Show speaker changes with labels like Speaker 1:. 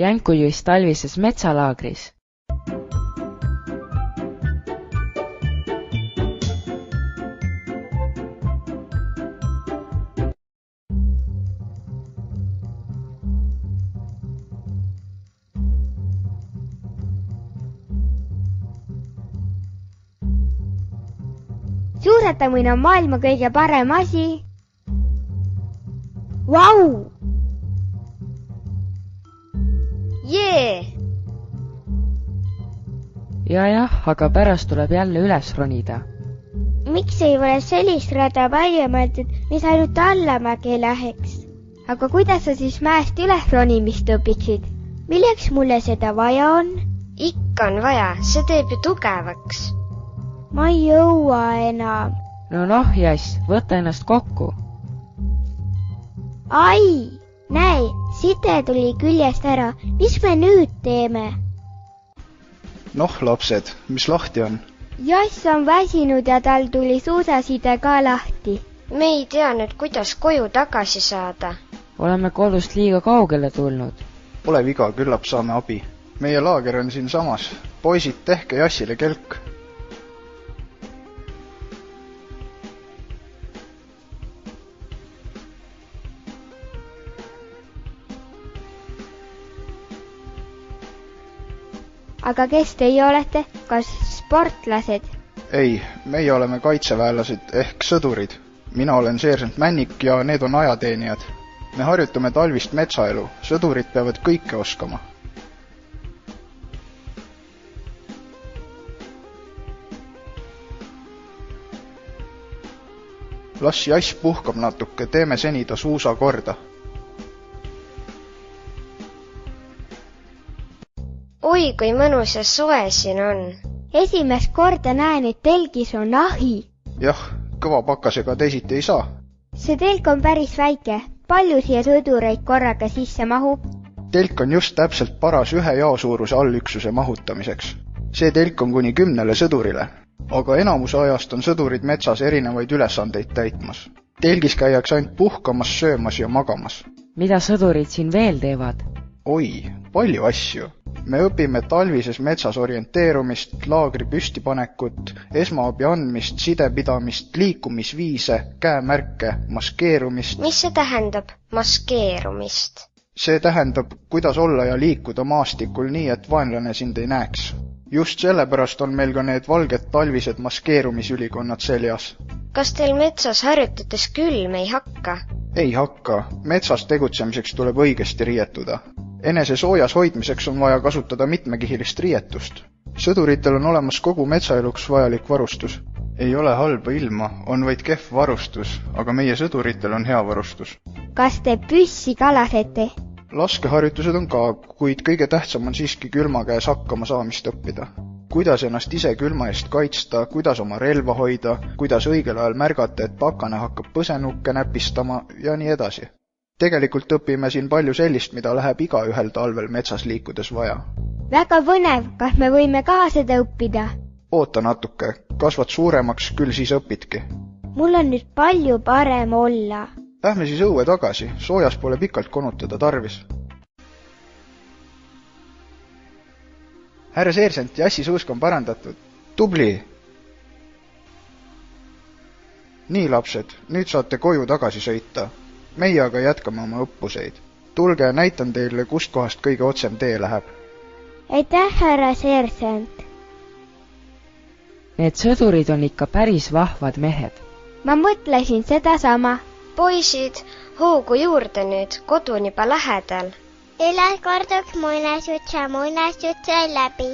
Speaker 1: Jänkujuis talvises metsalaagris.
Speaker 2: Suusatamine on maailma kõige parem asi. Vau!
Speaker 3: Jee!
Speaker 1: Jah, aga pärast tuleb jälle üles ronida.
Speaker 2: Miks ei ole sellist rada välja mõeldud, mis ainult allamäge läheks? Aga kuidas sa siis mäest üles ronimist õpiksid? Milleks mulle seda vaja on?
Speaker 3: Ikka on vaja, see teeb ju tugevaks.
Speaker 2: Ma ei jõua enam.
Speaker 1: No, Jass, võta ennast kokku.
Speaker 2: Ai! Näe, side tuli küljest ära. Mis me nüüd teeme?
Speaker 4: Lapsed, mis lahti on?
Speaker 2: Jass on väsinud ja tal tuli suusaside ka lahti.
Speaker 3: Me ei tea nüüd, kuidas koju tagasi saada.
Speaker 1: Oleme kodust liiga kaugele tulnud.
Speaker 4: Pole viga, küllap saame abi. Meie laager on siin samas. Poisid, tehke Jassile kelk.
Speaker 2: Aga kes teie olete? Kas sportlased?
Speaker 4: Ei, meie oleme kaitseväelased ehk sõdurid. Mina olen seersant Männik ja need on ajateenijad. Me harjutame talvist metsaelu. Sõdurid peavad kõike oskama. Las Jass puhkab natuke, teeme seni ta suusa korda.
Speaker 3: Oi, kui mõnus ja soe siin on.
Speaker 2: Esimest korda näen, et telgis on ahi.
Speaker 4: Jah, kõva pakasega teisiti ei saa.
Speaker 2: See telk on päris väike. Palju siia sõdureid korraga sisse mahub?
Speaker 4: Telk on just täpselt paras ühe jaosuuruse allüksuse mahutamiseks. See telk on kuni 10 sõdurile, aga enamuse ajast on sõdurid metsas erinevaid ülesandeid täitmas. Telgis käiaks ainult puhkamas, söömas ja magamas.
Speaker 1: Mida sõdurid siin veel teevad?
Speaker 4: Oi, palju asju. Me õpime talvises metsas orienteerumist, laagri püstipanekut, esmaabi andmist, sidepidamist, liikumisviise, käemärke, maskeerumist.
Speaker 3: Mis see tähendab, maskeerumist?
Speaker 4: See tähendab, kuidas olla ja liikuda maastikul nii, et vaenlane sind ei näeks. Just sellepärast on meil ka need valged talvised maskeerumisülikonnad seljas.
Speaker 3: Kas teil metsas harjutades külm ei hakka?
Speaker 4: Ei hakka. Metsas tegutsemiseks tuleb õigesti riietuda. Enese soojas hoidmiseks on vaja kasutada mitmekihilist riietust. Sõduritel on olemas kogu metsaeluks vajalik varustus. Ei ole halba ilma, on vaid kehv varustus, aga meie sõduritel on hea varustus.
Speaker 2: Kas te püssi kalasete?
Speaker 4: Laskeharjutused on ka, kuid kõige tähtsam on siiski külma käes hakkama saamist õppida. Kuidas ennast ise külma eest kaitsta, kuidas oma relva hoida, kuidas õigel ajal märgata, et pakane hakkab põsenukke näpistama ja nii edasi. Tegelikult õpime siin palju sellist, mida läheb igaühel talvel metsas liikudes vaja.
Speaker 2: Väga põnev, kas me võime ka seda õppida?
Speaker 4: Oota natuke, kasvad suuremaks, küll siis õpidki.
Speaker 2: Mul on nüüd palju parem olla.
Speaker 4: Lähme siis õue tagasi, soojas pole pikalt konutada tarvis. Härra seersant, Jassi suusk on parandatud. Tubli! Nii, lapsed, nüüd saate koju tagasi sõita. Meie aga jätkame oma õppuseid. Tulge ja näitan teile, kust kohast kõige otsem tee läheb.
Speaker 2: Aitäh, härra seersant.
Speaker 1: Need sõdurid on ikka päris vahvad mehed.
Speaker 2: Ma mõtlesin seda sama.
Speaker 3: Poisid, hoogu juurde nüüd, kodu on juba lähedal.
Speaker 5: Üles korduks muinasjutt sai läbi.